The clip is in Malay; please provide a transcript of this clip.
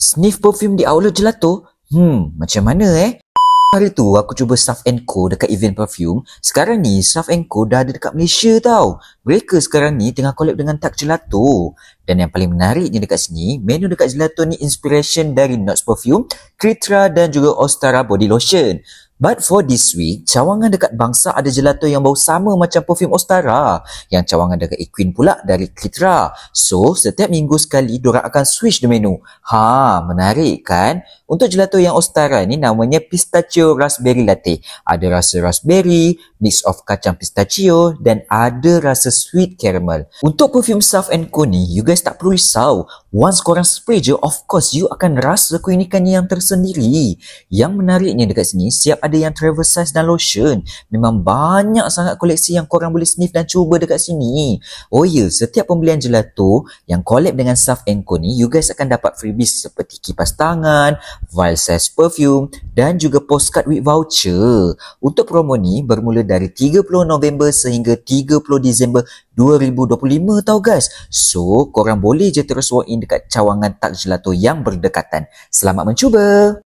Sniff perfume di outlet gelato? Macam mana Hari tu aku cuba Saf & Co dekat event perfume. Sekarang ni Saf & Co dah ada dekat Malaysia tau. Mereka sekarang ni tengah collab dengan Tag Gelato. Dan yang paling menariknya dekat sini, menu dekat gelato ni inspiration dari Notes Perfume, Clitra dan juga Ostara Body Lotion. But for this week, cawangan dekat Bangsa ada gelato yang bau sama macam perfume Ostara. Yang cawangan dekat Equine pula dari Clitra. So, setiap minggu sekali, diorang akan switch the menu. Menarik kan? Untuk gelato yang Ostara ni namanya Pistachio Raspberry Latte. Ada rasa raspberry, mix of kacang pistachio dan ada rasa sweet caramel. Untuk perfume Saf & Co ni, you guys tak perlu risau. Once korang spray je, of course you akan rasa keunikannya yang tersendiri. Yang menariknya dekat sini, siap ada yang travel size dan lotion. Memang banyak sangat koleksi yang korang boleh sniff dan cuba dekat sini. Oh ya, setiap pembelian gelato yang collab dengan Saf & Co ni, you guys akan dapat freebies seperti kipas tangan, vial size perfume dan juga postcard with voucher. Untuk promo ni bermula dari 30 November sehingga 30 Disember 2025 tau guys. So, korang boleh je terus walk in dekat cawangan Tag Gelato yang berdekatan. Selamat mencuba!